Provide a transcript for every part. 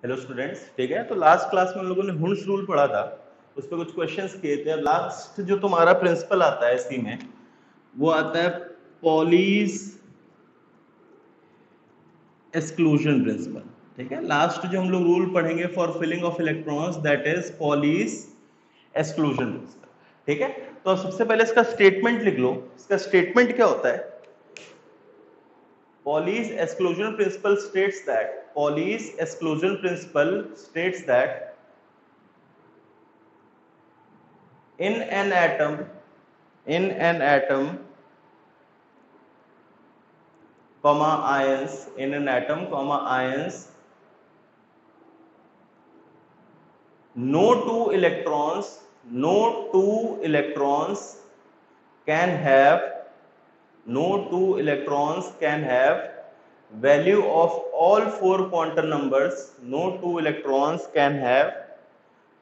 Hello students, ठीक है। तो लास्ट क्लास में हम लोगों ने हुंस रूल पढ़ा था, उस पर कुछ क्वेश्चंस किए थे। अब लास्ट जो तुम्हारा प्रिंसिपल आता है इसी में, वो आता है पॉलीज एक्सक्लूजन प्रिंसिपल। ठीक है, लास्ट जो हम लोग रूल पढ़ेंगे for filling of electrons, that is Pauli's exclusion principle. ठीक है, तो सबसे पहले इसका स्टेटमेंट लिख लो। इसका स्टेटमेंट क्या होता है? Pauli's exclusion principle states that in an atom, ions, no two electrons can have value of all four quantum numbers. No two electrons can have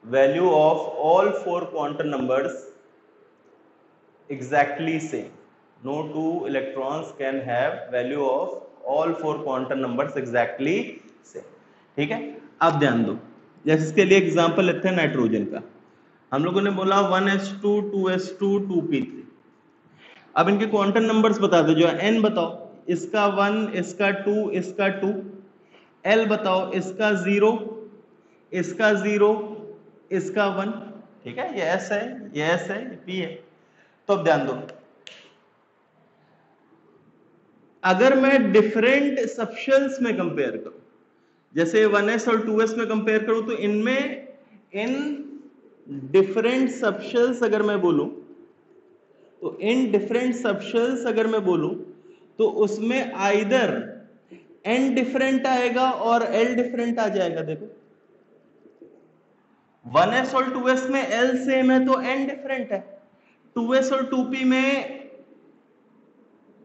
value of all four quantum numbers exactly same. No two electrons can have value of all four quantum numbers exactly same. ठीक है, अब ध्यान दो। जैसे इसके लिए example लेते हैं नाइट्रोजन का। हम लोगों ने बोला 1s2 2s2 2p3। अब इनके क्वांटम नंबर्स बता दो, जो n बताओ, इसका 1, इसका 2, इसका 2। l बताओ, इसका 0, इसका 0, इसका 1। ठीक है, ये s है, ये s है, ये p है। तो अब ध्यान दो, अगर मैं डिफरेंट सबशेल्स में कंपेयर करूं, जैसे 1s और 2s में कंपेयर करूं, तो इनमें इन डिफरेंट सबशेल्स अगर मैं बोलूं, तो इन डिफरेंट सबशेल्स अगर मैं बोलूं, तो उसमें आइदर n डिफरेंट आएगा और l डिफरेंट आ जाएगा। देखो 1s और 2s में l सेम है तो n डिफरेंट है, 2s और 2p में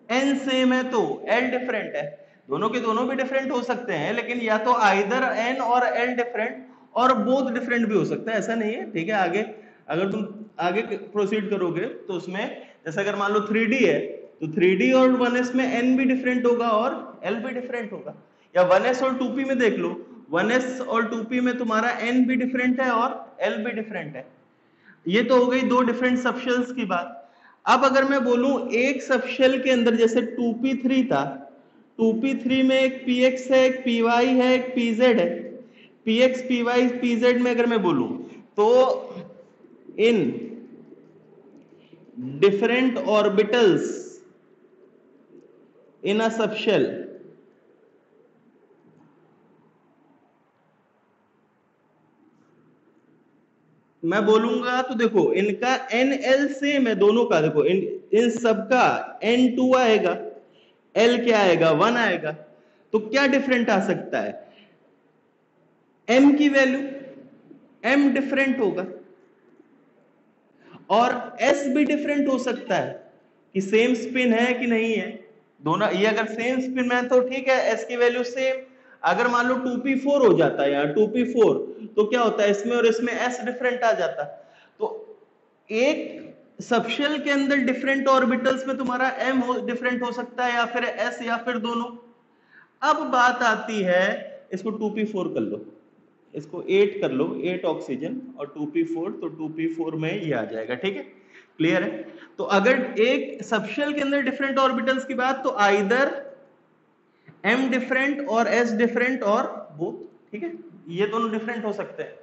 n सेम है तो l डिफरेंट है। दोनों के दोनों भी डिफरेंट हो सकते हैं, लेकिन या तो आइदर n और l डिफरेंट और बोथ डिफरेंट भी हो सकता है, ऐसा नहीं है। ठीक है, आगे अगर तुम आगे प्रोसीड करोगे तो उसमें जैसे अगर मान लो 3D है, तो 3D और 1s में n भी डिफरेंट होगा और l भी डिफरेंट होगा। या 1s और 2p में देख लो, 1s और 2p में तुम्हारा n भी डिफरेंट है और l भी डिफरेंट है। ये तो हो गई दो डिफरेंट सबशेल्स की बात। अब अगर मैं बोलूं एक सबशेल के अंदर, जैसे 2p3 था, 2p3 में एक px है, एक py है, एक pz है। px py pz में अगर मैं बोलूं, तो in different orbitals in a subshell, मैं बोलूंगा तो देखो इनका NL सेम है दोनों का। देखो इन सबका N2 आएगा, L क्या आएगा, 1 आएगा। तो क्या डिफरेंट आ सकता है? M की वैल्यू, M डिफरेंट होगा, और S भी डिफरेंट हो सकता है कि सेम स्पिन है कि नहीं है। दोनों, ये अगर सेम स्पिन में है तो ठीक है, S की वैल्यू सेम। अगर मान लो 2p4 हो जाता है, यहाँ 2p4, तो क्या होता है, इसमें और इसमें S डिफरेंट आ जाता। तो एक सबशेल के अंदर डिफरेंट ऑर्बिटल्स में तुम्हारा m डिफरेंट हो सकता है, या फिर s, या फिर दोनों। अब बात आती है, इसको 2p4 कर लो, इसको 8 कर लो, 8 ऑक्सीजन और 2p4, तो 2p4 में ये आ जाएगा। ठीक है, क्लियर है? तो अगर एक सबशेल के अंदर डिफरेंट ऑर्बिटल्स की बात, तो आइदर m डिफरेंट और s डिफरेंट और बोथ। ठीक है, ये दोनों डिफरेंट हो सकते हैं।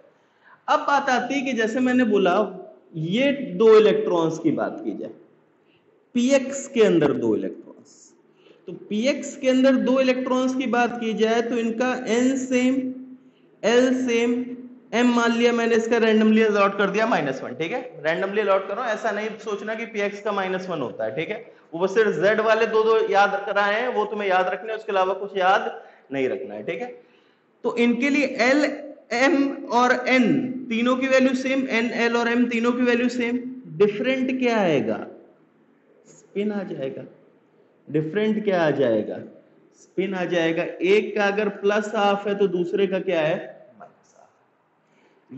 अब बात आती है कि जैसे मैंने बोला, ये दो इलेक्ट्रॉन्स की बात की जाए, px के अंदर दो इलेक्ट्रॉन्स, तो px के अंदर दो इलेक्ट्रॉन्स की बात की जाए, तो इनका n same, l same, m मान लिया मैंने, इसका रैंडमली अलॉट कर दिया -1। ठीक है, रैंडमली अलॉट करो, ऐसा नहीं सोचना कि px का -1 होता है। ठीक है, वो सिर्फ z वाले दो दो याद कराए हैं, वो तुम्हें याद रखने हैं, उसके अलावा कुछ याद नहीं रखना है। ठीक है, तो इनके लिए L, M और N तीनों की वैल्यू सेम, N, L और M तीनों की वैल्यू सेम। डिफरेंट क्या आएगा? स्पिन आ जाएगा। डिफरेंट क्या आ जाएगा? स्पिन आ जाएगा। एक का अगर प्लस हाफ है तो दूसरे का क्या है? Minus half.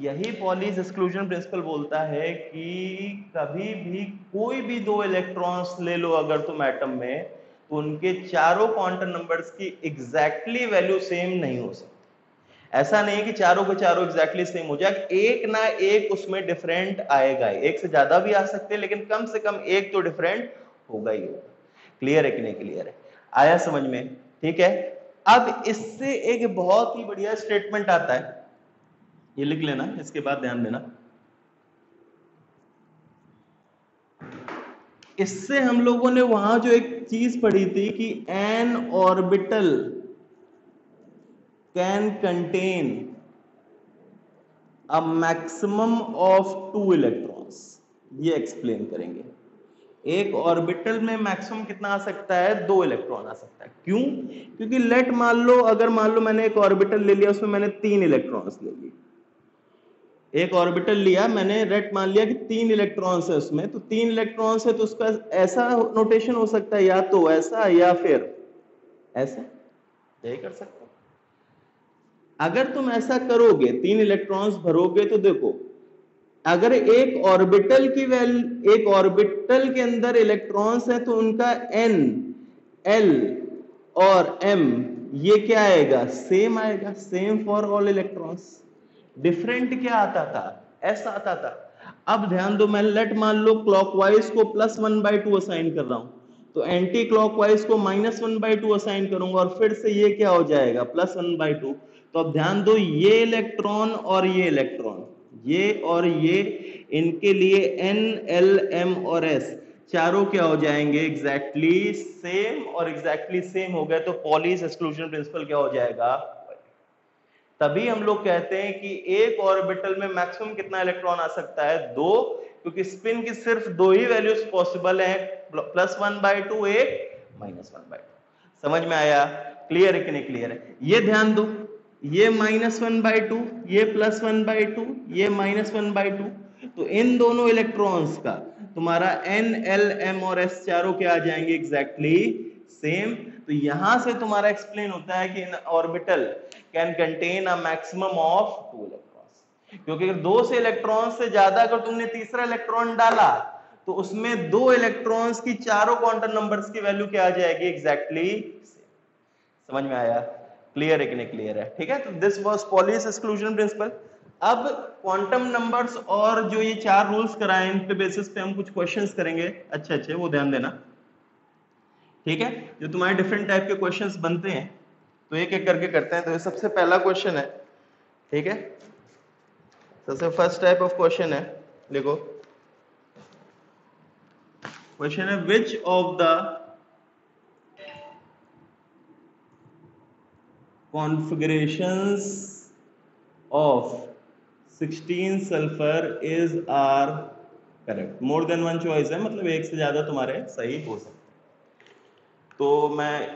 यही पॉलीज एक्सक्लूजन प्रिंसिपल बोलता है कि कभी भी कोई भी दो इलेक्ट्रॉन्स ले लो अगर तुम एटम में, तो उनके चारों क्वांटम नंबर्स की एग्जैक्टली वैल्यू सेम नहीं हो सकती। ऐसा नहीं कि चारों के चारों एग्जैक्टली सेम हो जाए, एक ना एक उसमें डिफरेंट आएगा, एक से ज्यादा भी आ सकते हैं लेकिन कम से कम एक तो डिफरेंट होगा ही होगा। क्लियर है कि नहीं क्लियर है? आया समझ में? ठीक है। अब इससे एक बहुत ही बढ़िया स्टेटमेंट आता है, ये लिख लेना, इसके बाद ध्यान देना। इससे हम लोगों ने वहां जो एक चीज पढ़ी थी कि N orbital can contain a maximum of 2 electrons, ये एक्सप्लेन करेंगे। एक ऑर्बिटल में मैक्सिमम कितना आ सकता है? 2 इलेक्ट्रॉन आ सकता है। क्यों? क्योंकि लेट मान लो, अगर मान लो मैंने एक ऑर्बिटल ले लिया, उसमें मैंने 3 इलेक्ट्रॉन्स ले लिए, एक ऑर्बिटल लिया मैंने, रेट मान लिया कि 3 इलेक्ट्रॉन्स है उसमें, तो 3 इलेक्ट्रॉन्स है तो उसका ऐसा नोटेशन हो सकता है, या तो ऐसा या फिर ऐसा, यही कर सकते हो। अगर तुम ऐसा करोगे, 3 इलेक्ट्रॉन्स भरोगे, तो देखो अगर एक ऑर्बिटल की एक ऑर्बिटल के अंदर इलेक्ट्रॉन्स है तो उनका n, l और m ये क्या आएगा? सेम आएगा, same for all electrons. Different क्या आता था? ऐसा आता था। अब ध्यान दो, मैं लेट मान लो क्लॉकवाइज को +1/2 असाइन कर रहा हूं, तो एंटी क्लॉकवाइज को -1/2 असाइन करूंगा और फिर से ये क्या हो जाएगा? +1/2। तो अब ध्यान दो, ये इलेक्ट्रॉन और ये इलेक्ट्रॉन, ये और ये, इनके लिए n, l, m और s चारों क्या हो जाएंगे? एग्जैक्टली सेम, और एग्जैक्टली सेम हो गए तो पॉलीज एक्सक्लूजन प्रिंसिपल क्या हो जाएगा? तभी हम लोग कहते हैं कि एक ऑर्बिटल में मैक्सिमम कितना इलेक्ट्रॉन आ सकता है? 2, क्योंकि स्पिन की सिर्फ 2 ही वैल्यूज पॉसिबल है, +1/2 एक, -1/2। समझ में आया? क्लियर है कि नहीं क्लियर है? ये ध्यान दो, ये -1/2, ये +1/2, ये -1/2, तो इन दोनों इलेक्ट्रॉन्स का तुम्हारा n, l, m और s चारों क्या आ जाएंगे? Exactly same. तो यहां से तुम्हारा एक्सप्लेन होता है कि orbital can contain a maximum of 2 electrons, क्योंकि अगर 2 से इलेक्ट्रॉन से ज्यादा अगर तुमने तीसरा इलेक्ट्रॉन डाला तो उसमें 2 इलेक्ट्रॉन्स की चारों क्वांटम नंबर्स की वैल्यू क्या आ जाएगी? एग्जैक्टली समझ में आया? क्लियर है कि नहीं क्लियर है? ठीक है, तो this was Pauli's exclusion principal. अब क्वांटम नंबर्स और जो ये 4 रूल्स कराए, इन पे बेसिस पे हम कुछ क्वेश्चंस करेंगे अच्छे अच्छे, वो ध्यान देना। ठीक है, जो तुम्हारे डिफरेंट टाइप के क्वेश्चंस बनते हैं, तो एक एक करके करते हैं। तो ये सबसे पहला क्वेश्चन है, ठीक है, सबसे फर्स्ट टाइप ऑफ क्वेश्चन है, देखो क्वेश्चन है, which of the configurations of 16 sulphur is are correct? More than one choice है, मतलब एक से ज्यादा तुम्हारे सही हो सकते हैं। तो मैं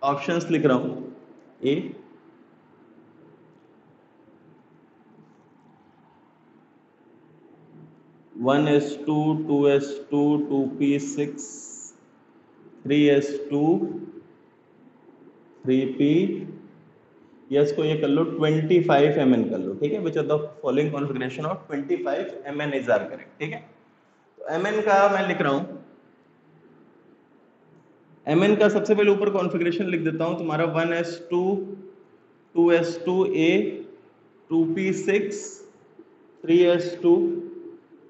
ऑप्शंस लिख रहा हूं। ए, 1s2, 2s2, 2p6, 3s2, 3p, या इसको ये कर लो 25 mn कर लो, ठीक है, which of the following configuration of 25 mn is are correct? ठीक है, तो mn का मैं लिख रहा हूं, mn का सबसे पहले ऊपर कॉन्फ़िगरेशन लिख देता हूं तुम्हारा, 1s2, 2s2a, 2p6, 3s2,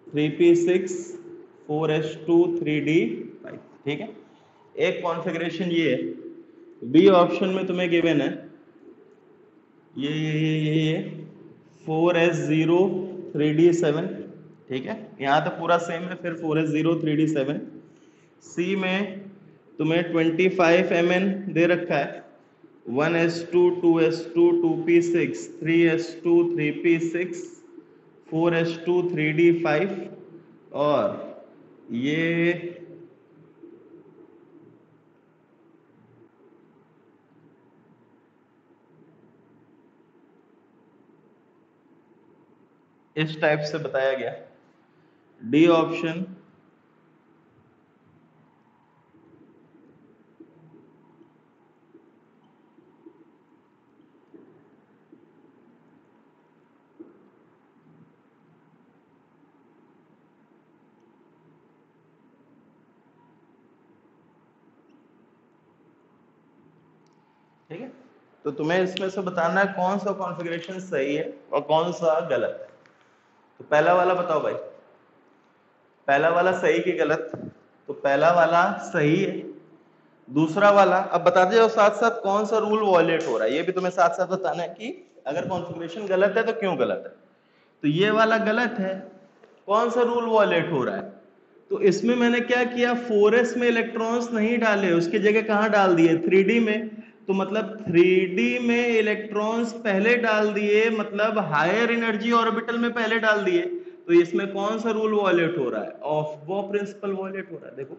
3p6, 4s2, 3d5। ठीक है, एक कॉन्फ़िगरेशन ये है। बी ऑप्शन में तुम्हें गिवन है ये 4s0, 3d7। ठीक है, यहां तक पूरा सेम है, फिर 4s0, 3d7। सी में तुम्हें 25 mn दे रखा है, 1s2, 2s2, 2p6, 3s2, 3p6, 4s2, 3d5, और ये इस टाइप से बताया गया। डी ऑप्शन ठीक है, तो तुम्हें इसमें से बताना है कौन सा कॉन्फ़िगरेशन सही है और कौन सा गलत है। तो पहला वाला बताओ भाई, पहला वाला सही कि गलत? तो पहला वाला सही है। दूसरा वाला अब बताते जाओ साथ साथ कौन सा रूल वॉयलेट हो रहा है, ये भी तुम्हें साथ साथ बताना है कि अगर कॉन्फ़िगरेशन गलत है तो क्यों गलत है। तो ये वाला गलत है, कौन सा रूल वॉयलेट हो रहा है? तो इसमें मैंने क्या किया, 4s में इलेक्ट्रॉन्स नहीं डाले, उसकी जगह कहां डाल दिए, 3d में। तो मतलब 3d में इलेक्ट्रॉन्स पहले डाल दिए, मतलब हायर एनर्जी ऑर्बिटल में पहले डाल दिए। तो इसमें कौन सा रूल वॉयलेट हो रहा है, ऑफ बॉ प्रिंसिपल वॉयलेट हो रहा है। देखो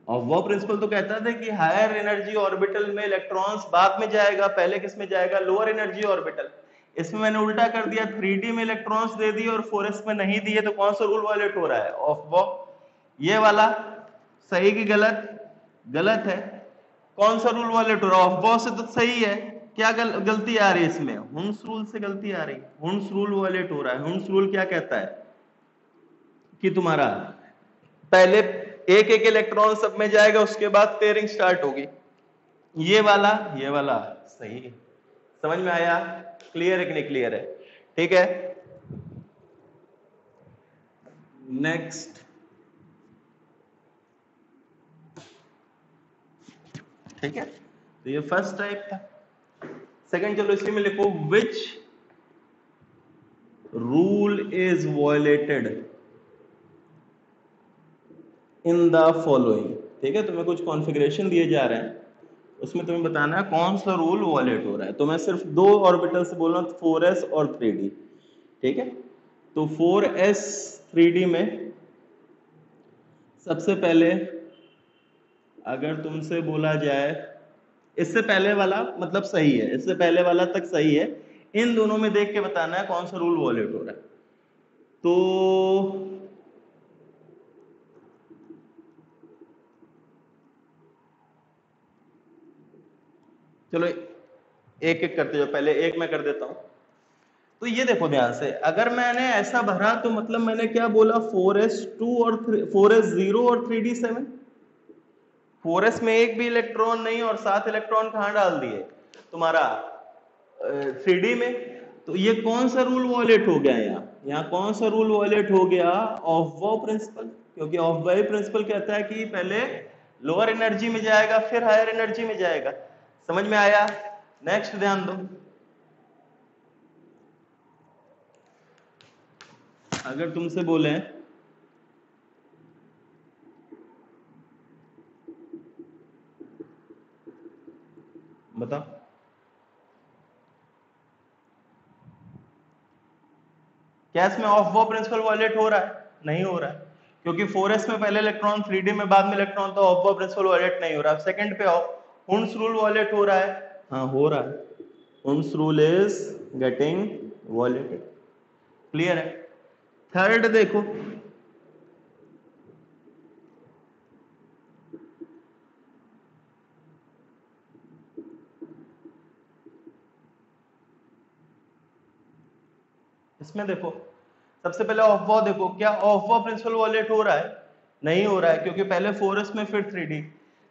ऑफ बॉ प्रिंसिपल तो कहता था कि हायर एनर्जी ऑर्बिटल में इलेक्ट्रॉन्स बाद में जाएगा, पहले किस में जाएगा, लोअर एनर्जी ऑर्बिटल। इसमें मैंने उल्टा कर दिया, 3d में इलेक्ट्रॉन्स दे दिए और 4s में नहीं दिए, तो कौन सा रूल वॉयलेट हो रहा है, ऑफ बॉ। ये वाला सही कि गलत? गलत है। कौन सा रूल वॉयलेट हो रहा है, ऑफ बॉ से तो सही है। क्या गलती आ रही है इसमें, हुन्स रूल से गलती आ रही है, हुन्स रूल वॉयलेट हो रहा है। हुन्स रूल क्या कहता है कि तुम्हारा पहले एक एक इलेक्ट्रॉन सब में जाएगा, उसके बाद पेयरिंग स्टार्ट होगी। ये वाला सही है। समझ में आया, क्लियर है कि नहीं क्लियर है? ठीक है, नेक्स्ट। ठीक है, तो ये फर्स्ट टाइप था। सेकंड चलो इसी में लिखो, which rule is violated in the following. ठीक है, तुम्हें कुछ कॉन्फ़िगरेशन दिए जा रहे हैं, उसमें तुम्हें बताना है कौन सा रूल वॉयलेट हो रहा है। तो मैं सिर्फ दो ऑर्बिटल से बोल रहा हूं, 4s और 3d। ठीक है, तो 4s 3d में सबसे पहले अगर तुमसे बोला जाए, इससे पहले वाला मतलब सही है, इससे पहले वाला तक सही है, इन दोनों में देख के बताना है कौन सा रूल वॉयलेट हो रहा है। तो चलो एक एक करते जाओ, पहले एक मैं कर देता हूं। तो ये देखो ध्यान से, अगर मैंने ऐसा भरा तो मतलब मैंने क्या बोला, 4s2 और 4s0 और 3d7। 4s में एक भी इलेक्ट्रॉन नहीं और 7 इलेक्ट्रॉन कहां डाल दिए तुम्हारा 3d में। तो ये कौन सा रूल वॉयलेट हो गया, यहाँ कौन सा रूल वॉयलेट हो गया, ऑफ बॉ प्रिंसिपल। क्योंकि ऑफ बॉ प्रिंसिपल कहता है कि पहले लोअर एनर्जी में जाएगा फिर हायर एनर्जी में जाएगा। समझ में आया? नेक्स्ट ध्यान दो, अगर तुमसे बोले बताओ, क्या इसमें ऑफ बॉ प्रिंसिपल वॉयलेट हो रहा है? नहीं हो रहा है, क्योंकि 4s में पहले इलेक्ट्रॉन, 3d में बाद में इलेक्ट्रॉन, तो ऑफ बॉ प्रिंसिपल वॉयलेट नहीं हो रहा। सेकंड पे आओ, हुन्स रूल वॉयलेट हो रहा है? हाँ हो रहा है, Hund's rule is getting violated. Clear है? थर्ड देखो, इसमें देखो सबसे पहले ऑफ बॉ देखो, क्या ऑफ बॉ प्रिंसिपल वॉयलेट हो रहा है? नहीं हो रहा है, क्योंकि पहले 4s में फिर 3d।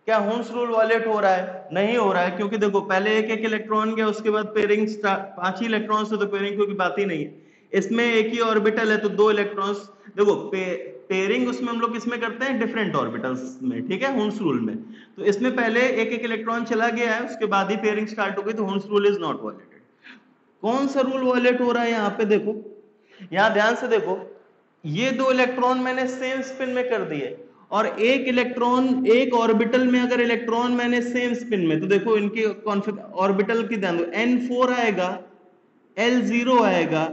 क्या हुन्स रूल वॉयलेट हो रहा है? नहीं हो रहा है, क्योंकि देखो पहले एक एक इलेक्ट्रॉन गया, उसके बाद पेयरिंग, 5 ही इलेक्ट्रॉन से तो पेयरिंग कोई बात ही नहीं है। इसमें एक ही ऑर्बिटल है तो 2 इलेक्ट्रॉन्स। देखो पेयरिंग उसमें हम लोग किसमें करते हैं, डिफरेंट ऑर्बिटल्स में। ठीक है, हुन्स रूल में। तो इसमें पहले एक एक इलेक्ट्रॉन चला गया है, उसके बाद ही पेयरिंग स्टार्ट हो गई, तो Hund's rule is not violated. कौन सा रूल वॉयलेट हो रहा है यहाँ पे देखो, यहां ध्यान से देखो, ये दो इलेक्ट्रॉन मैंने सेम स्पिन में कर दिए, और एक इलेक्ट्रॉन एक ऑर्बिटल में अगर इलेक्ट्रॉन मैंने सेम स्पिन में, तो देखो इनकी ऑर्बिटल की ध्यान दो, n4 आएगा, l0 आएगा,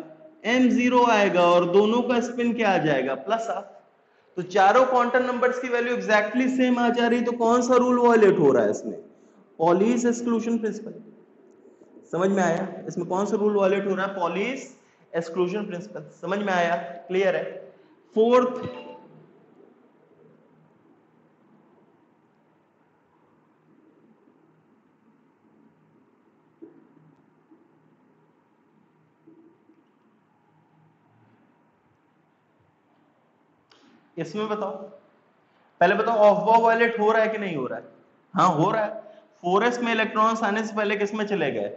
m0 आएगा, और दोनों का स्पिन क्या आ जाएगा, प्लस हाफ। तो चारों क्वांटम नंबर्स की वैल्यू एग्जैक्टली सेम आ जा रही, तो कौन सा रूल वॉयलेट हो रहा है इसमें, पॉलीज एक्सक्लूजन प्रिंसिपल। समझ में आया? इसमें कौन सा रूल वॉयलेट हो रहा है, पॉलीज एक्सक्लूजन प्रिंसिपल। समझ में आया? क्लियर है? फोर्थ, इसमें बताओ, पहले बताओ ऑफ बॉ वॉयलेट हो रहा है कि नहीं हो रहा है? हाँ हो रहा है। 4s में इलेक्ट्रॉन्स आने से पहले किस में चले गए,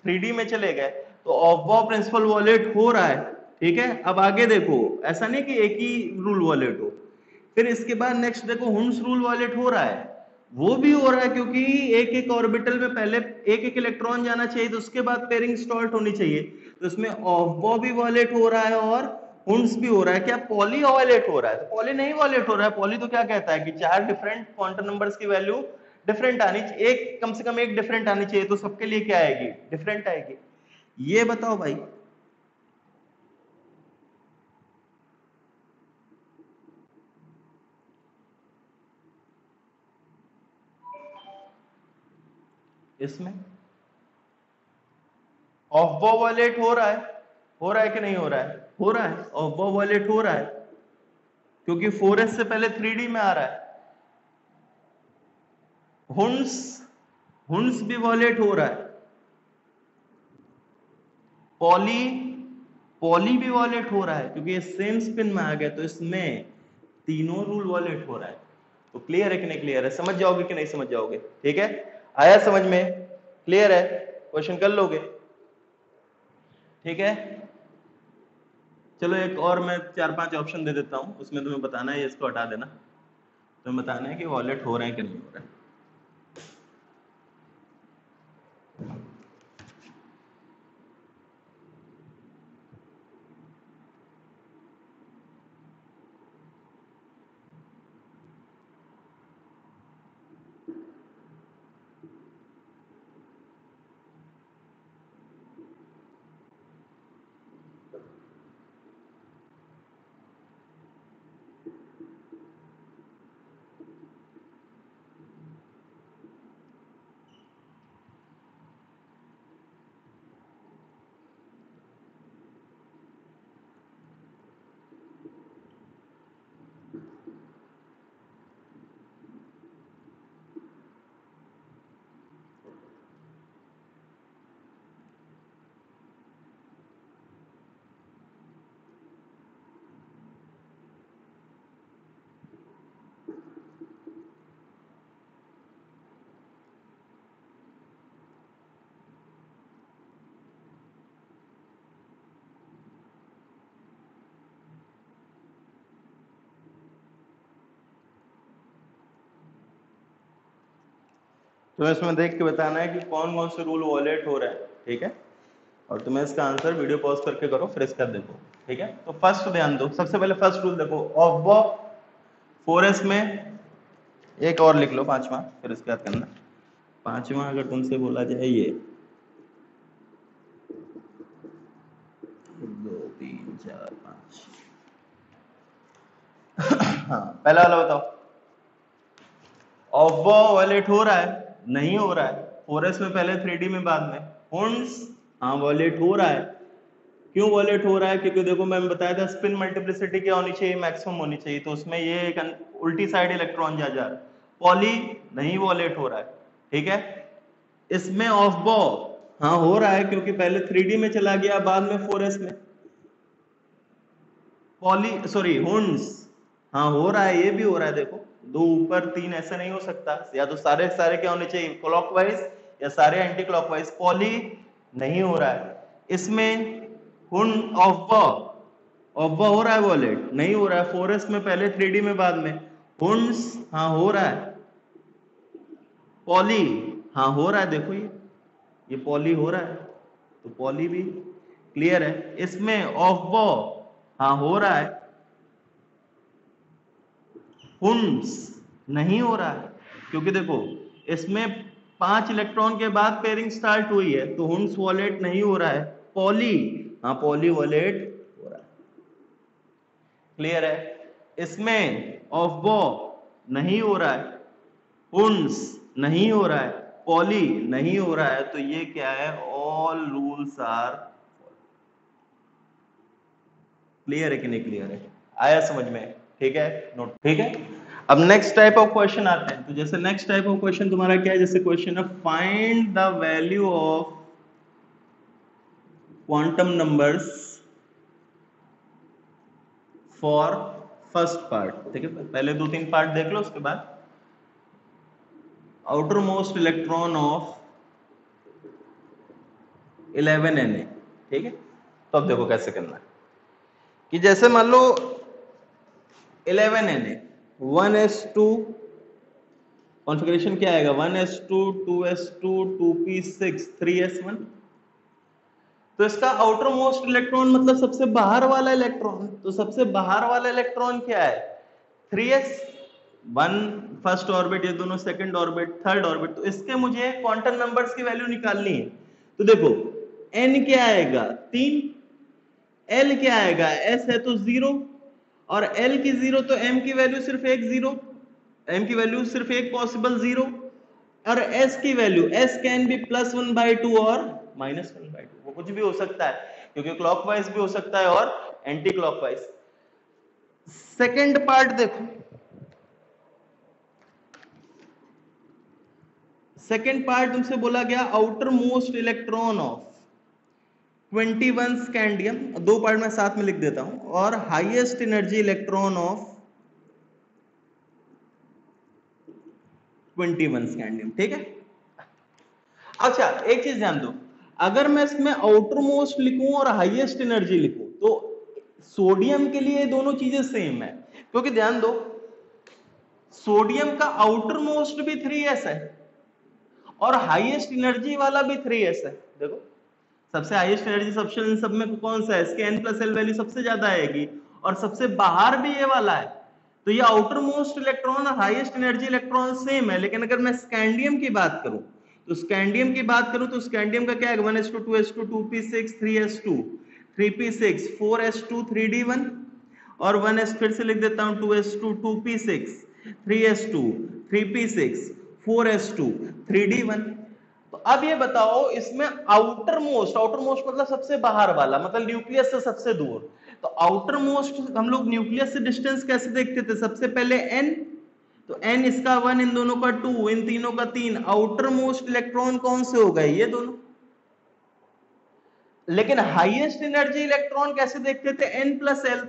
3d में चले गए, तो ऑफ बॉ प्रिंसिपल वॉलेट हो रहा है, ठीक है। अब आगे देखो, ऐसा नहीं कि एक ही रूल वॉलेट हो, फिर इसके बाद नेक्स्ट देखो हुंस रूल वॉलेट हो रहा है, वो भी हो रहा है क्योंकि एक एक ऑर्बिटल में पहले एक एक इलेक्ट्रॉन जाना चाहिए, तो उसके बाद पेयरिंग स्टार्ट होनी चाहिए, तो इसमें ऑफ बॉ भी वॉलेट हो रहा है और हुंस भी हो रहा है। क्या पॉली वॉलेट हो रहा है? तो पॉली नहीं वॉलेट हो रहा है। पॉली तो क्या कहता है कि 4 डिफरेंट क्वांटम नंबर्स की वैल्यू डिफरेंट आनी चाहिए, एक कम से कम एक डिफरेंट आनी चाहिए, तो सबके लिए क्या आएगी, डिफरेंट आएगी। ये बताओ भाई, इसमें ऑफ बॉ वॉलेट हो रहा है, हो रहा है कि नहीं हो रहा है? हो रहा है, ऑफ बॉ वॉलेट हो रहा है क्योंकि 4s से पहले 3d में आ रहा है। हुंस, हुंस भी वॉलेट हो रहा है। पॉली, पॉली भी वॉलेट हो रहा है क्योंकि ये सेम स्पिन में आ गया, तो इसमें तीनों रूल वॉलेट हो रहा है। तो क्लियर है कि नहीं क्लियर है? समझ जाओगे कि नहीं समझ जाओगे? ठीक है, आया समझ में? क्लियर है? क्वेश्चन कर लोगे? ठीक है, चलो एक और मैं 4-5 ऑप्शन दे देता हूं, उसमें तुम्हें बताना है, इसको हटा देना, तुम्हें बताना है कि वॉलेट हो रहे हैं कि नहीं हो रहे हैं। तो इसमें देख के बताना है कि कौन कौन से रूल वॉलेट हो रहा है, ठीक है। और तुम्हें इसका आंसर वीडियो पॉज करके करो, फिर इसका देखो, ठीक है। तो फर्स्ट ध्यान दो, सबसे पहले फर्स्ट रूल देखो, ऑफ बॉ 4s में, एक और लिख लो 5वां, फिर इसके बाद करना 5वां। अगर तुमसे बोला जाए ये 2 3 4 5, हाँ पहला वाला बताओ, ऑफ बॉ वॉलेट हो रहा है? नहीं हो रहा है। 4s में पहले 3d में बाद में। हुंस, हाँ वॉलेट हो रहा है। क्यों वॉलेट हो रहा है? क्योंकि देखो मैंने बताया था स्पिन मल्टीप्लिसिटी क्या होनी चाहिए, मैक्सिमम होनी चाहिए, तो उसमें ये एक उल्टी साइड इलेक्ट्रॉन जा रहा है। पॉली नहीं वॉलेट हो रहा है, ठीक है। इसमें ऑफ बॉ हाँ हो रहा है क्योंकि पहले 3d में चला गया, बाद में 4s में। पॉली सॉरी हुंस हाँ हो रहा है, ये भी हो रहा है। देखो 2 ऊपर 3 ऐसा नहीं हो सकता, या तो सारे सारे क्या होने चाहिए, क्लॉकवाइज या सारे एंटी क्लॉकवाइज। पॉली नहीं हो रहा है। इसमें हुन ऑफ बॉ, ऑफ बॉ हो रहा है वॉलेट? नहीं हो रहा है। 4s में पहले 3d में बाद में। हुंस हाँ हो रहा है। पॉली हाँ हो रहा है, देखो ये पॉली हो रहा है, तो पॉली भी क्लियर है। इसमें ऑफ बॉ हाँ हो रहा है, हुंस नहीं हो रहा है क्योंकि देखो इसमें 5 इलेक्ट्रॉन के बाद पेयरिंग स्टार्ट हुई है, तो हुंस वॉलेट नहीं हो रहा है। पॉली हाँ पॉली वॉलेट हो रहा है, क्लियर है। इसमें ऑफ बॉ नहीं हो रहा है, हुंस नहीं हो रहा है, पॉली नहीं हो रहा है, तो ये क्या है, ऑल रूल्स आर क्लियर है कि नहीं क्लियर है? आया समझ में? ठीक है, नोट, ठीक है। अब नेक्स्ट टाइप ऑफ क्वेश्चन आते हैं। तो जैसे नेक्स्ट टाइप ऑफ क्वेश्चन तुम्हारा क्या है, जैसे क्वेश्चन है find the value of quantum numbers for first part, ठीक है। पहले 2-3 पार्ट देख लो, उसके बाद outer most electron of 11Na, ठीक है। तो अब देखो कैसे करना है कि जैसे मान लो 11Na 1s2 कॉन्फ़िगरेशन क्या आएगा 1s2 2s2 2p6 3s1। तो इसका आउटर मोस्ट इलेक्ट्रॉन मतलब सबसे बाहर वाला इलेक्ट्रॉन, तो सबसे बाहर वाला इलेक्ट्रॉन क्या है 3s, 1 फर्स्ट ऑर्बिट, ये दोनों सेकंड ऑर्बिट, थर्ड ऑर्बिट। तो इसके मुझे क्वांटम नंबर्स की वैल्यू निकालनी है। तो देखो n क्या आएगा 3, l क्या आएगा s है तो 0, और l की 0 तो m की वैल्यू सिर्फ एक 0, m की वैल्यू सिर्फ एक पॉसिबल 0, और s की वैल्यू s कैन बी +1/2 और -1/2, वो कुछ भी हो सकता है क्योंकि क्लॉकवाइज भी हो सकता है और एंटी क्लॉकवाइज। सेकंड पार्ट देखो, सेकंड पार्ट तुमसे बोला गया outer most electron of 21 scandium, दो पार्ट में साथ में लिख देता हूं, और highest energy electron of 21 scandium, ठीक है। अच्छा एक चीज ध्यान दो, अगर मैं इसमें आउटर मोस्ट लिखूं और हाईएस्ट एनर्जी लिखूं तो सोडियम के लिए दोनों चीजें सेम है, क्योंकि ध्यान दो सोडियम का आउटर मोस्ट भी 3s है और हाईएस्ट एनर्जी वाला भी 3s है। देखो सबसे हाईएस्ट एनर्जी सबसे सब में कौन सा है, इसके n+l वैल्यू सबसे ज्यादा आएगी और सबसे बाहर भी ये वाला है। तो ये आउटर मोस्ट इलेक्ट्रॉन और हाईएस्ट एनर्जी इलेक्ट्रॉन सेम है, लेकिन अगर मैं स्कैंडियम की बात करूं तो स्कैंडियम की बात करूं तो स्कैंडियम का क्या है 1s2 2s2 2p6 3s2 3p6 4s2 3d1, और 1s फिर से लिख देता हूं 2s2 2p6 3s2 3p6 4s2 3d1। तो अब ये बताओ इसमें आउटर मोस्ट मतलब सबसे बाहर वाला, मतलब न्यूक्लियस से सबसे दूर। तो आउटर मोस्ट हम लोग न्यूक्लियस से डिस्टेंस कैसे देखते थे, सबसे पहले n, तो n इसका 1, इन दोनों का 2, इन तीनों का 3, आउटर मोस्ट इलेक्ट्रॉन कौन से हो गए ये दोनों। लेकिन हाईएस्ट एनर्जी इलेक्ट्रॉन कैसे देखते थे n+l,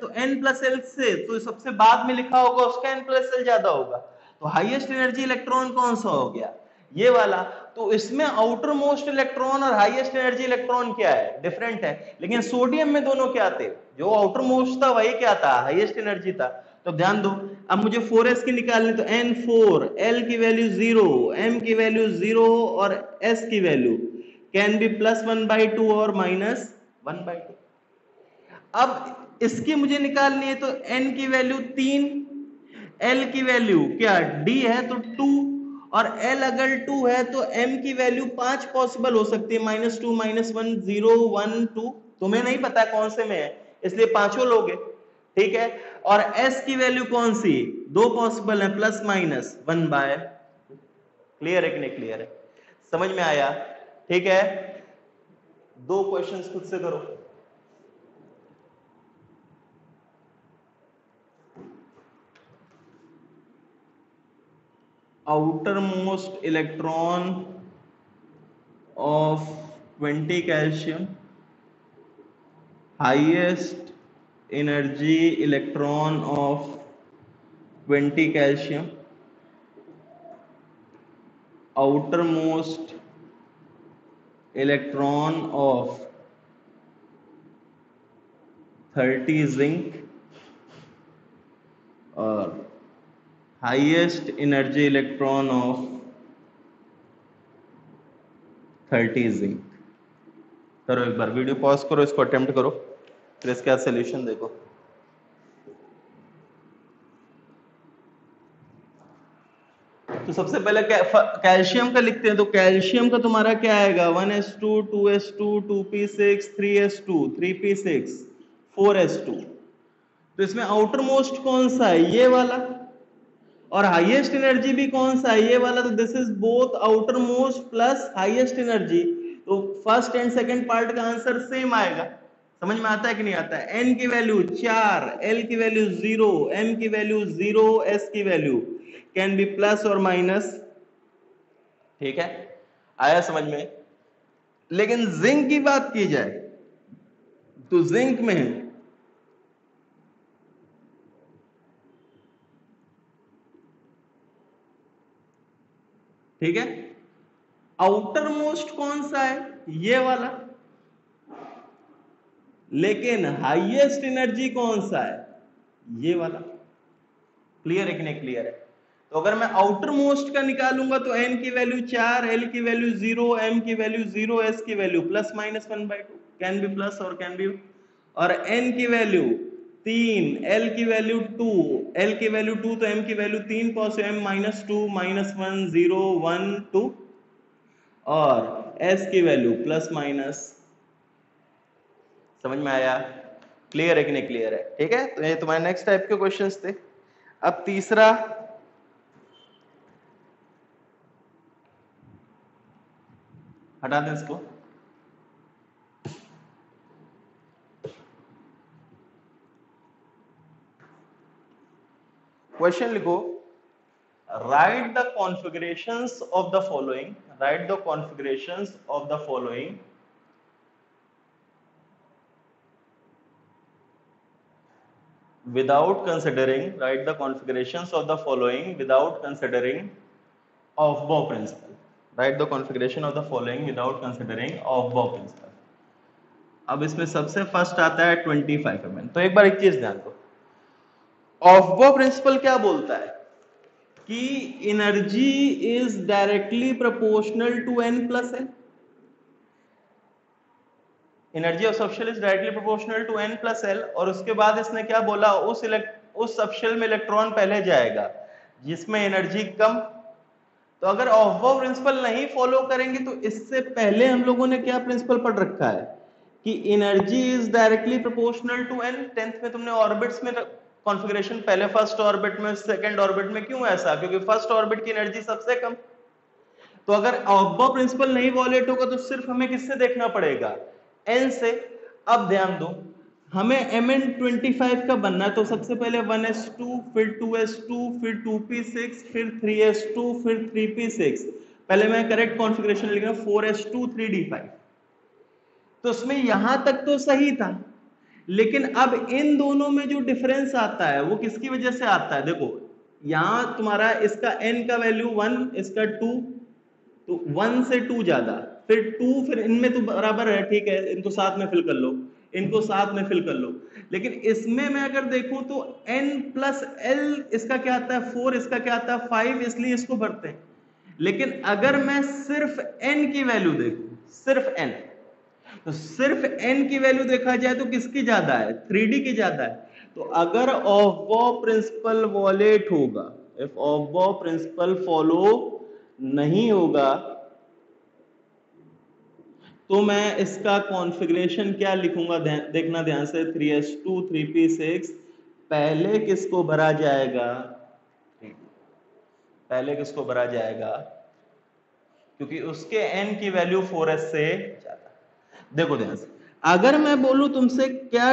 तो n+l से तो सबसे बाद में लिखा होगा उसका n+l ज्यादा होगा, तो हाईएस्ट एनर्जी इलेक्ट्रॉन कौन सा हो गया ये वाला। तो इसमें आउटर मोस्ट इलेक्ट्रॉन और हाईएस्ट एनर्जी इलेक्ट्रॉन क्या है डिफरेंट है, लेकिन सोडियम में दोनों क्या थे, जो आउटर मोस्ट था वही क्या था हाईएस्ट एनर्जी था। तो ध्यान दो अब मुझे 4s की निकालनी, तो n4, l की वैल्यू 0, m की वैल्यू 0 और s की वैल्यू कैन बी +1/2 और -1/2। अब इसकी मुझे निकालनी है, तो n की वैल्यू 3, l की वैल्यू क्या d है तो 2, और l अगर 2 है तो m की वैल्यू 5 पॉसिबल हो सकती है, -2 -1 0 1 2, तुम्हें नहीं पता कौन से में है इसलिए पांचों लोगे, ठीक है। और s की वैल्यू कौन सी, दो पॉसिबल है +-1/, क्लियर है कि नहीं क्लियर है, समझ में आया, ठीक है। दो क्वेश्चंस खुद से करो। Outer most electron of 20 calcium, highest energy electron of 20 calcium, outer most electron of 30 zinc, और highest energy electron of 30 zinc. करो एक बार वीडियो पॉज करो, इसको अटेम्प्ट करो, फिर इसका सोल्यूशन देखो। तो सबसे पहले कैल्शियम का लिखते हैं, तो कैल्शियम का तुम्हारा क्या आएगा 1s2 2s2 2p6 3s2 3p6 4s2। तो इसमें आउटर मोस्ट कौन सा है ये वाला, और हाईएस्ट एनर्जी भी कौन सा है ये वाला, तो this is both outer most plus highest energy. तो फर्स्ट एंड सेकंड पार्ट का आंसर सेम आएगा, समझ में आता है कि नहीं आता है। n की वैल्यू 4, l की वैल्यू 0, m की वैल्यू 0, s की वैल्यू कैन बी प्लस और माइनस, ठीक है, आया समझ में। लेकिन जिंक की बात की जाए तो जिंक में ठीक है। आउटर मोस्ट कौन सा है? ये वाला। लेकिन हाईएस्ट एनर्जी कौन सा है? ये वाला। क्लियर है कि नहीं क्लियर है? तो अगर मैं आउटर मोस्ट का निकालूंगा तो n की वैल्यू 4, l की वैल्यू 0, m की वैल्यू 0, s की वैल्यू ±1/2, कैन बी प्लस और कैन बी, और n की वैल्यू 3, l की वैल्यू 2, l की वैल्यू 2 तो m की वैल्यू 3, cos m -2 -1 0 1 2, और s की वैल्यू ±। समझ में आया? क्लियर है कि नहीं क्लियर है? ठीक है, तो ये तुम्हारे नेक्स्ट टाइप के क्वेश्चंस थे। अब तीसरा, हटा दें इसको। क्वेश्चन लिखो, right the configurations of the following, right the configurations of the following without considering, write the configurations of the following without considering Aufbau principle, write the configuration of the following without considering Aufbau principle। अब इसमें सबसे first आता है 25 mm। तो एक बार एक चीज ध्यान दो, ऑफबो प्रिंसिपल क्या बोलता है कि energy is directly proportional to n plus n। Energy of subshell is directly proportional to n plus l, और उसके बाद इसने क्या बोला, उस सबशेल में इलेक्ट्रॉन पहले जाएगा जिसमें एनर्जी कम। तो अगर ऑफबो प्रिंसिपल नहीं फॉलो करेंगे तो इससे पहले हम लोगों ने क्या प्रिंसिपल पढ़ रखा है कि energy is directly proportional to n। 10th में तुमने ऑर्बिट्स में कॉन्फ़िगरेशन, पहले फर्स्ट ऑर्बिट में सेकंड ऑर्बिट में, क्यों ऐसा? क्योंकि फर्स्ट ऑर्बिट की एनर्जी सबसे कम। तो अगर ऑफबो प्रिंसिपल नहीं वॉलेट होगा तो सिर्फ हमें किससे देखना पड़ेगा? n से। अब ध्यान दो, हमें Mn25 का बनना है, तो सबसे पहले 1s2, फिर 2s2, फिर 2p6, फिर 3s2, फिर 3p6। पहले मैं करेक्ट कॉन्फ़िगरेशन लिख रहा हूं, 4s2 3d5। तो उसमें यहां तक तो सही था, लेकिन अब इन दोनों में जो डिफरेंस आता है वो किसकी वजह से आता है? देखो, यहां तुम्हारा इसका n का वैल्यू 1, इसका 2, तो 1 से 2 ज्यादा, फिर 2, फिर इनमें तो बराबर है, ठीक है, इनको साथ में फिल कर लो, इनको साथ में फिल कर लो। लेकिन इसमें मैं अगर देखूं तो n प्लस l, इसका क्या आता है 4, इसका क्या आता है 5, इसलिए इसको भरते हैं। लेकिन अगर मैं सिर्फ n की वैल्यू देखूं, सिर्फ n, तो सिर्फ n की वैल्यू देखा जाए तो किसकी ज्यादा है? 3d की ज्यादा है। तो अगर ऑफबो प्रिंसिपल वॉलेट होगा, इफ ऑफबो प्रिंसिपल फॉलो नहीं होगा, तो मैं इसका कॉन्फ़िगरेशन क्या लिखूंगा, देखना ध्यान से, 3s2 3p6। पहले किसको भरा जाएगा? पहले किसको भरा जाएगा? क्योंकि उसके n की वैल्यू 4s से ज्यादा। देखो ध्यान से, अगर मैं बोलूं तुमसे क्या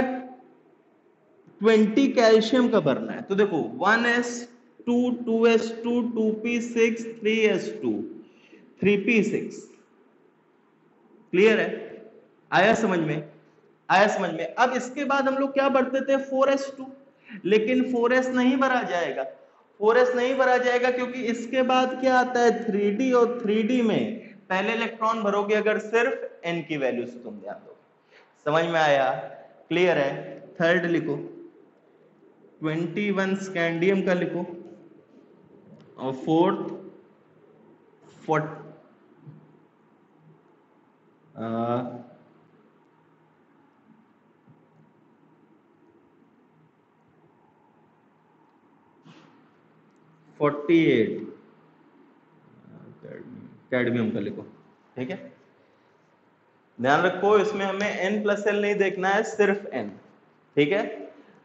20 कैल्शियम का भरना है, तो देखो 1s2 2s2 2p6 3s2 3p6। Clear है? आया समझ में? आया समझ में? अब इसके बाद हम लोग क्या भरते थे? 4s2, लेकिन 4s नहीं भरा जाएगा। 4s नहीं भरा जाएगा क्योंकि इसके बाद क्या आता है? 3d, और 3d में पहले इलेक्ट्रॉन भरोगे अगर सिर्फ n की वैल्यू से, तुम ध्यान दो। समझ में आया? क्लियर है? थर्ड लिखो, 21 स्कैंडियम का लिखो, और फोर्थ 48 कैडमियम का लिखो। ठीक है, ध्यान रखो इसमें हमें n प्लस l नहीं देखना है, सिर्फ n। ठीक है,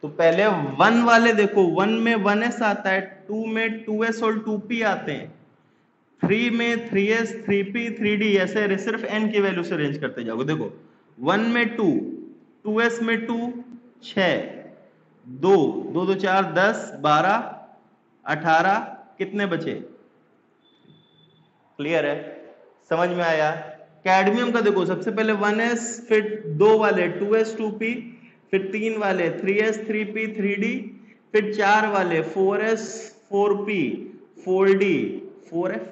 तो पहले 1 वाले देखो, 1 में 1s आता है, 2 में 2s और 2p आते हैं, 3 में 3s 3p 3d, ऐसे सिर्फ n की वैल्यू से रेंज करते जाओगे। देखो 1 में 2, 2s में 2 6, 2 2 2 4 10 12 18, कितने बचे? क्लियर है? समझ में आया? कैडमियम का देखो, सबसे पहले 1s, फिर 2 वाले 2s 2p, फिर 3 वाले 3s 3p 3d, फिर 4 वाले 4s 4p 4d 4f।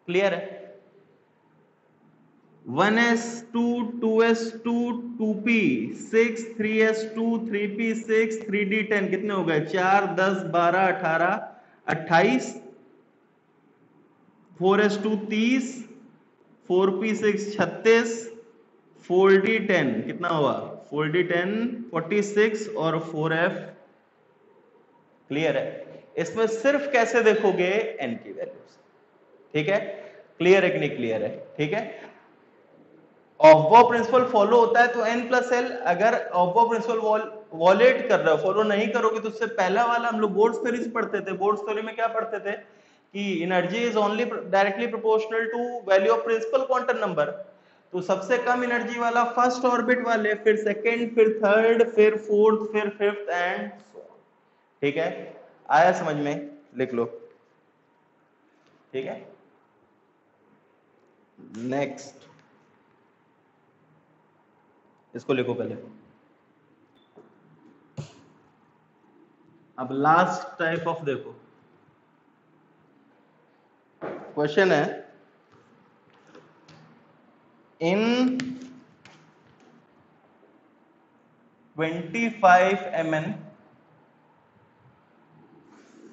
Clear है? 1s2 2s2 2p 6 3s2 3p6 3d10 कितने हो गए? 4 10 12 18 28 4s2 30 4p6 36 4d10 कितना हुआ? 4d10 46 और 4f। क्लियर है? इसमें सिर्फ कैसे देखोगे? n की वैल्यूज। ठीक है? क्लियर है कि नहीं क्लियर है? ठीक है? ऑफ प्रिंसिपल फॉलो होता है तो n प्लस एल। अगर ऑफ प्रिंसिपल वॉलेट कर रहे हो, फॉलो नहीं करोगे, तो उससे पहला वाला हम लोग बोर्ड्स थ्योरी से पढ़ते थे। बोर्ड्स थ्योरी में क्या पढ़ते थे कि energy is only directly proportional to value of principal quantum number. तो सबसे कम एनर्जी वाला फर्स्ट ऑर्बिट वाले, फिर सेकंड, फिर थर्ड, फिर फोर्थ, फिर फिफ्थ एंड सो ऑन। ठीक है? आया समझ में? लिख लो। ठीक है? नेक्स्ट इसको लिखो पहले। अब लास्ट टाइप ऑफ देखो, क्वेश्चन है इन 25 mn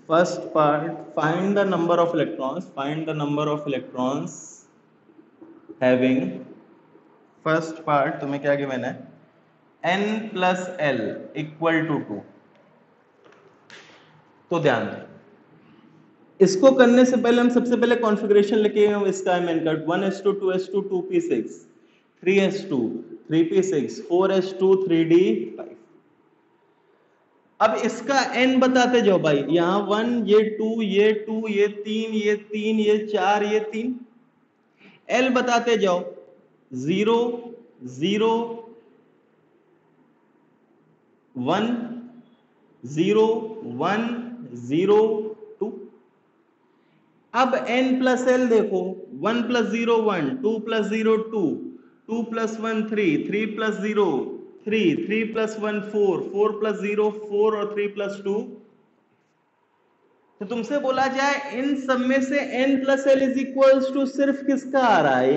first part find the number of electrons having first part तुम्हें क्या गिवन है? n plus l equal to 2। तो ध्यान दो, इसको करने से पहले हम सबसे पहले कॉन्फ़िगरेशन लिखे हम इसका एमएन का 1s2 2s2 2p6 3s2 3p6 4s2 3d5। अब इसका n बताते जाओ भाई, यहां 1 ये 2 ये 2 ये 3 ये 3 ये 4 ये 3, l बताते जाओ 0 0 1 0 1 0 2। अब n प्लस एल देखो, 1 plus 0 1 2 plus 0 2 2 plus 1 3 3 plus 0 3 3 plus 1 4 4 plus 0 4 और 3 प्लस 2। तो तुमसे बोला जाए इन सब में से n plus L is equals to सिर्फ किसका आ रहा है?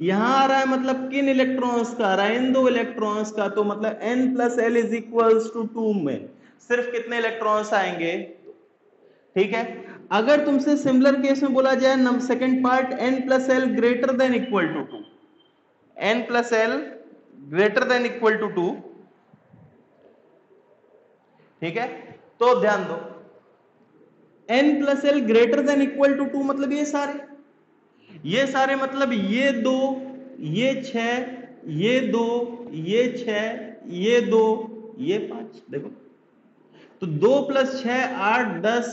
यहां आ रहा है, मतलब किन इलेक्ट्रॉन्स का आ रहा है? इन दो इलेक्ट्रॉन्स का। तो मतलब n plus L is equals to 2 में सिर्फ कितने इलेक्ट्रॉन्स आएंगे? ठीक है? अगर तुमसे सिमिलर केस में बोला जाए second part n plus L greater than equal to 2, n plus L greater than equal to 2। ठीक है? तो ध्यान दो, n plus L greater than equal to 2 मतलब ये सारे मतलब ये 2 ये 6 ये 2 ये 6 ये 2 ये 5। देखो तो 2 प्लस 6 8 10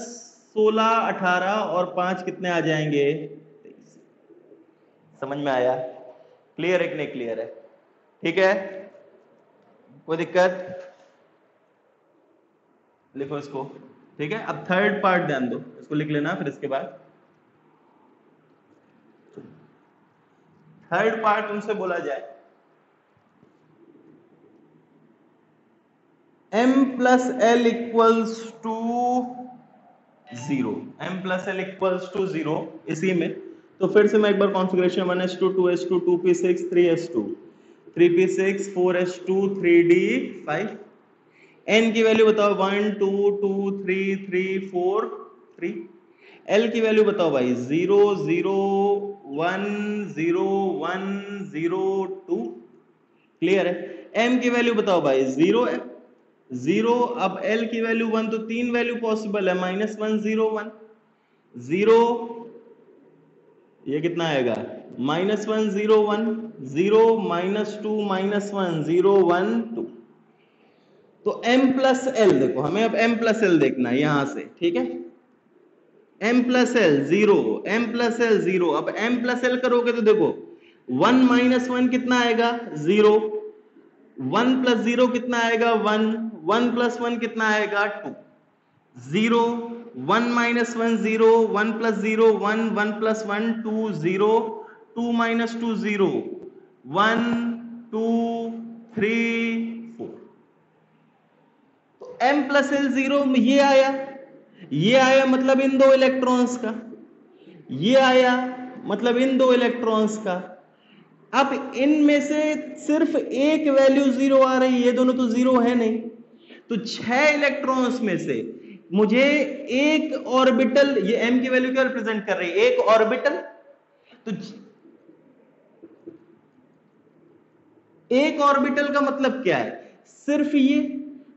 16 18 और 5 कितने आ जाएंगे? 23। समझ में आया? क्लियर है कि नहीं क्लियर है? ठीक है? कोई दिक्कत? लिखो इसको। ठीक है? अब थर्ड पार्ट ध्यान दो, इसको लिख लेना। फिर इसके बाद थर्ड पार्ट तुमसे बोला जाए m plus L equals to 0, m plus L equals to 0। इसी में तो फिर से मैं एक बार configuration 1s2 2s2 2p6 3s2 3p6 4s2 3d5। n की वैल्यू बताओ 1 2 2 3 3 4 3। l की वैल्यू बताओ भाई 0 0 1 0 1 0 2। क्लियर है? m की वैल्यू बताओ भाई 0 0। अब l की वैल्यू 1, तो तीन वैल्यू पॉसिबल है, -1 0 1 0। ये कितना आएगा? -1 0 1 0 -2 -1 0 1 2। तो m प्लस एल देखो, हमें अब m प्लस एल देखना है यहां से। ठीक है? m plus L 0, m plus L 0। अब m प्लस एल करोगे तो देखो 1 माइनस 1 कितना आएगा? 0। 1 प्लस 0 कितना आएगा? 1। 1 प्लस 1 कितना आएगा? 2। 0 1 माइनस 1 0 1 प्लस 0 1 1 प्लस 1 2 0 2 माइनस 2 0 1 2 3 4। तो m प्लस एल 0 ये आया मतलब इन दो इलेक्ट्रॉन्स का। ये आया मतलब इन दो इलेक्ट्रॉन्स का। अब इनमें से सिर्फ एक वैल्यू जीरो आ रही है, ये दोनों तो जीरो है नहीं, तो 6 इलेक्ट्रॉन्स में से मुझे एक ऑर्बिटल, ये m की वैल्यू क्या रिप्रेजेंट कर रही है, एक ऑर्बिटल, तो एक ऑर्बिटल का मतलब क्या है, सिर्फ ये,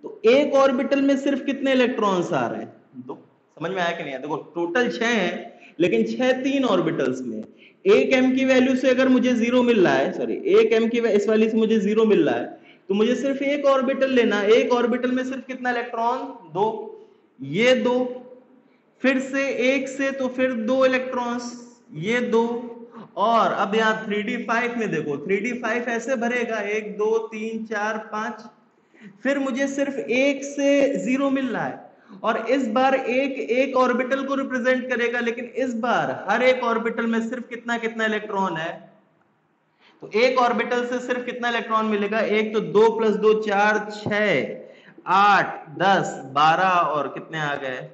तो एक ऑर्बिटल में सिर्फ कितने इलेक्ट्रॉन्स आ रहे हैं, दो। समझ में आया कि नहीं आया? देखो टोटल 6 है, लेकिन 6 3 ऑर्बिटल्स में, एक m की वैल्यू से अगर मुझे जीरो मिल रहा है, सॉरी एक m की इस वाली से मुझे जीरो मिल रहा है, तो मुझे सिर्फ एक ऑर्बिटल लेना, एक ऑर्बिटल में सिर्फ कितना इलेक्ट्रॉन, दो, ये दो, फिर से एक से तो फिर दो इलेक्ट्रॉन्स, ये दो, और अब यहां 3d5 में देखो 3d5 ऐसे भरेगा 1 2 3 4 5, फिर मुझे सिर्फ एक से जीरो मिल रहा है, और इस बार एक एक ऑर्बिटल को रिप्रेजेंट करेगा, लेकिन इस बार हर एक ऑर्बिटल में सिर्फ कितना कितना इलेक्ट्रॉन है, तो एक ऑर्बिटल से सिर्फ कितना इलेक्ट्रॉन मिलेगा, एक, तो 2 + 2 4 6 8 10 12 और कितने आ गए,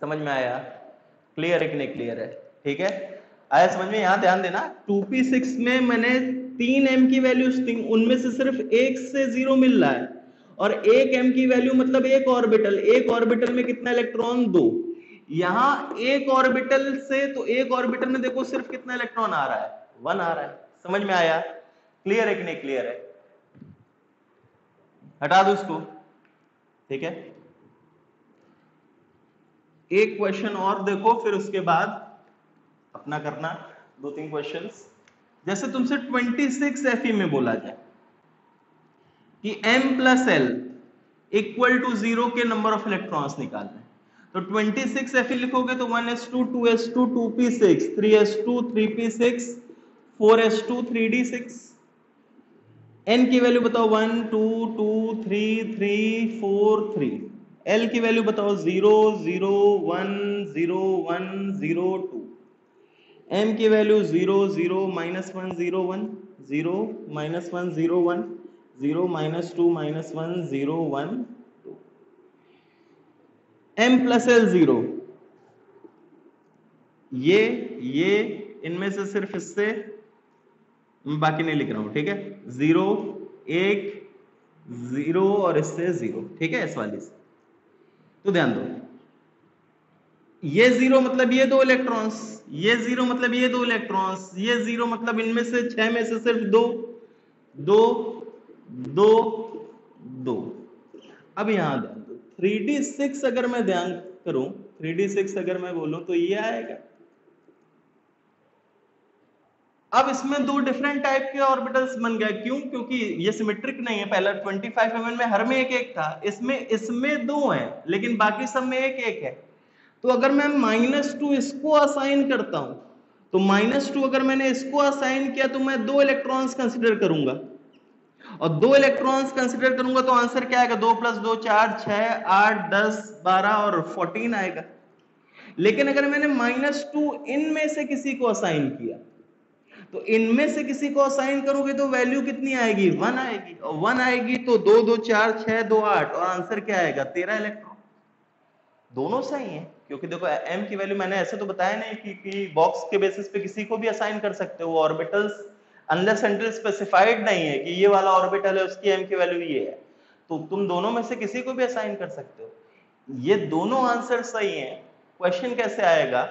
समझ में आया? क्लियर है कि नहीं क्लियर है? ठीक है, आया समझ में? यहां ध्यान देना 2p6 में मैंने 3 m की वैल्यूज थी, उनमें से सिर्फ एक से जीरो मिल रहा है, और एक m की वैल्यू मतलब एक ऑर्बिटल, एक ऑर्बिटल में कितना इलेक्ट्रॉन, दो। यहां एक ऑर्बिटल से, तो एक ऑर्बिटल में देखो सिर्फ कितना इलेक्ट्रॉन आ रहा है, 1 आ रहा है। समझ में आया? क्लियर है कि नहीं क्लियर है? हटा दो इसको। ठीक है, एक क्वेश्चन और देखो, फिर उसके बाद अपना करना 2-3 क्वेश्चंस। जैसे तुमसे 26 Fe में बोला जाए कि m + l = 0 के नंबर ऑफ इलेक्ट्रॉन्स निकालना है, तो 26 Fe लिखोगे तो 1s2 2s2 2p6 3s2 3p6 4s2 3d6। n की वैल्यू बताओ 1 2 2 3 3 4 3। l की वैल्यू बताओ 0 0 1 0 1 0 2। m की वैल्यू 0 0 -1 0 1 0 -1 0 1 0 -2 -1 0 1 2। m + l 0, ये इनमें से सिर्फ इससे, मैं बाकी नहीं लिख रहा हूं, ठीक है, 0 1 0 और इससे 0, ठीक है, इस वाली से। तो ध्यान दो, ये 0 मतलब ये दो इलेक्ट्रॉन्स, ये 0 मतलब ये दो इलेक्ट्रॉन्स, ये 0 मतलब इनमें से 6 में से सिर्फ दो दो दो दो। अब यहां ध्यान दो, 3d6 अगर मैं ध्यान करूं, 3d6 अगर मैं बोलूं तो ये आएगा। अब इसमें दो डिफरेंट टाइप के ऑर्बिटल्स बन गए, क्यों? क्योंकि ये सिमेट्रिक नहीं है, पहला 25 mm में हर में एक एक था, इसमें दो हैं, लेकिन बाकी सब में एक एक है। तो अगर मैं -2 इसको असाइन करता हूं, तो -2 अगर मैंने इसको असाइन किया तो मैं दो इलेक्ट्रॉन्स कंसिडर करूंगा, और दो इलेक्ट्रॉन्स कंसिडर करूंगा तो आंसर क्या आएगा, 2 + 2 4 6 8 10 12 और 14 आएगा। लेकिन अगर मैंने -2 इनमें से किसी को असाइन किया, तो इनमें से किसी को असाइन करोगे तो वैल्यू कितनी आएगी, 1 आएगी, और 1 आएगी तो 2 2 4 6 2 8, और आंसर क्या आएगा, 13 इलेक्ट्रॉन। दोनों सही हैं, क्योंकि देखो m की वैल्यू मैंने ऐसे तो बताया नहीं कि बॉक्स के बेसिस पे किसी को भी असाइन कर सकते हो, ऑर्बिटल्स अनलेस अनटिल स्पेसिफाइड नहीं है कि ये वाला ऑर्बिटल है उसकी m की वैल्यू ये है, तो तुम दोनों में से किसी को भी असाइन कर सकते हो। ये दोनों आंसर सही हैं। क्वेश्चन कैसे आएगा,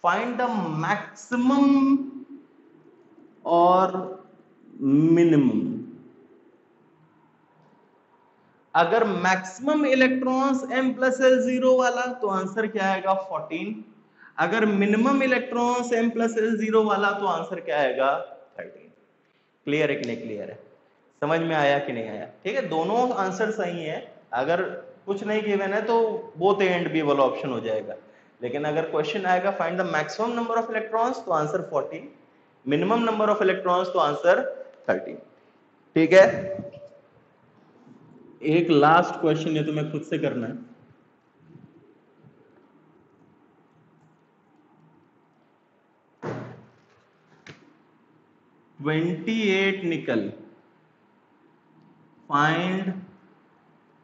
फाइंड द मैक्सिमम और मिनिमम। अगर मैक्सिमम इलेक्ट्रॉन्स m + l 0 वाला तो आंसर क्या आएगा, 14। अगर मिनिमम इलेक्ट्रॉन्स m + l 0 वाला तो आंसर क्या आएगा, 13। क्लियर है कि नहीं क्लियर है? समझ में आया कि नहीं आया? ठीक है, दोनों आंसर सही है। अगर कुछ नहीं गिवन है तो बोथ ए एंड बी वाला ऑप्शन हो जाएगा, लेकिन अगर क्वेश्चन आएगा find the maximum number of electrons तो answer 14, minimum number of electrons तो आंसर 13। ठीक है, एक लास्ट क्वेश्चन है, तुम्हें खुद से करना है। "28 निकल, find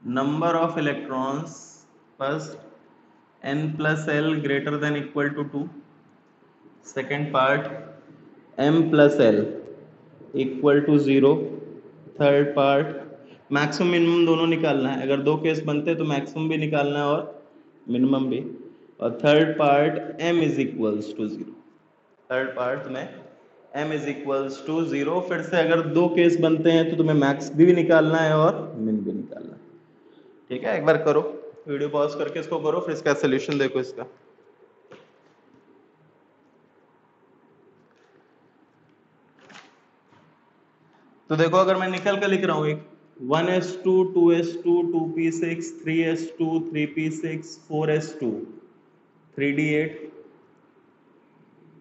number of electrons first n plus l greater than equal to 2. Second part, m plus l equal to 0. Third part, maximum minimum दोनों निकालना है, अगर दो केस बनते हैं तो मैक्सिमम भी निकालना है और मिनिमम भी। और third part m is equals to 0। Third part में m इज इक्वल्स टू 0। फिर से अगर दो केस बनते हैं तो तुम्हें मैक्स भी निकालना है और मिन भी निकालना है। ठीक है, एक बार करो, वीडियो पॉज करके इसको करो, फिर इसका सोल्यूशन देखो इसका। तो देखो, अगर मैं निकल कर लिख रहा हूं एक 1s2 2s2 2p6 3s2 3p6 4s2 3d8,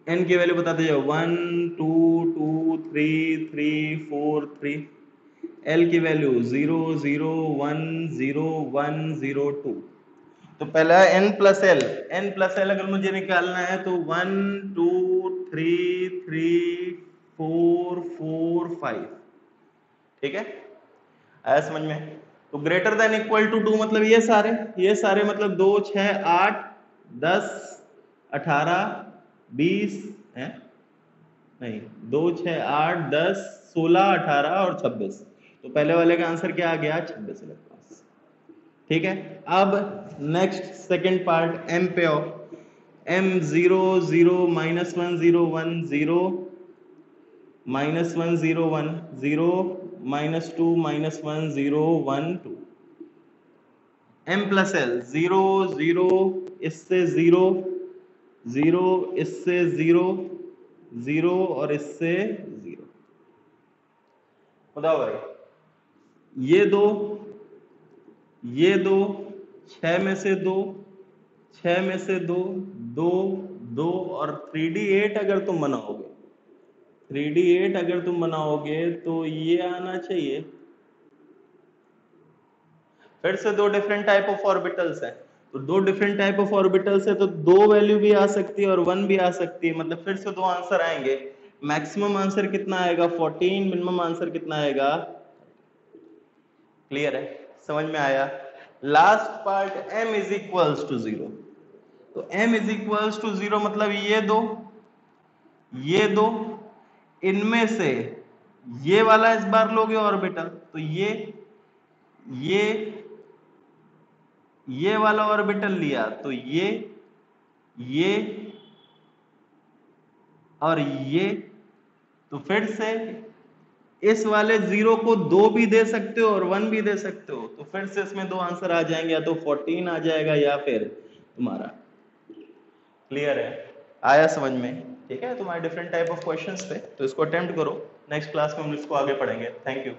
n की वैल्यू बताते जाओ 1 2 2 3 3 4 3, l की वैल्यू 0 0 1 0 1 0 2। तो पहला n प्लस एल, अगर मुझे निकालना है तो 1 2 3 3 4 4 5। ठीक है, आया समझ में? तो ग्रेटर देन इक्वल टू 2 मतलब ये सारे मतलब 2 6 8 10 18 20 है नहीं, 2 6 8 10 16 18 और 26। तो पहले वाले का आंसर क्या आ गया? 26 मेरे पास। ठीक है, अब नेक्स्ट सेकंड पार्ट m पे आओ। m 0 0 -1 0 1 0 -1 0 1 0 -2 -1 0 1 2। m प्लस l 0 0 इससे 0 0 इससे 0 0 और इससे 0। बताओ भाई, ये दो 6 में से 2 6 में से 2 2 2 और 3d8 अगर तुम बनाओगे, 3d8 अगर तुम बनाओगे तो ये आना चाहिए। फिर से दो डिफरेंट टाइप ऑफ ऑर्बिटल्स है, तो दो डिफरेंट टाइप ऑफ ऑर्बिटल्स है तो दो वैल्यू भी आ सकती है और 1 भी आ सकती है, मतलब फिर से दो आंसर आएंगे। मैक्सिमम आंसर कितना आएगा? 14। मिनिमम आंसर कितना आएगा? क्लियर है? समझ में आया? Last part m is equals to 0। तो m इज इक्वल्स टू 0 मतलब ये दो इनमें से ये वाला इस बार लोगे ऑर्बिटल, तो ये वाला ऑर्बिटल लिया तो ये और ये, तो फिर से इस वाले 0 को 2 भी दे सकते हो और 1 भी दे सकते हो, तो फिर से इसमें दो आंसर आ जाएंगे, या तो 14 आ जाएगा या फिर तुम्हारा। क्लियर है? आया समझ में? ठीक है, तुम्हारे डिफरेंट टाइप ऑफ क्वेश्चंस थे, तो इसको अटेम्प्ट करो। नेक्स्ट क्लास में हम इसको आगे पढ़ेंगे। Thank you.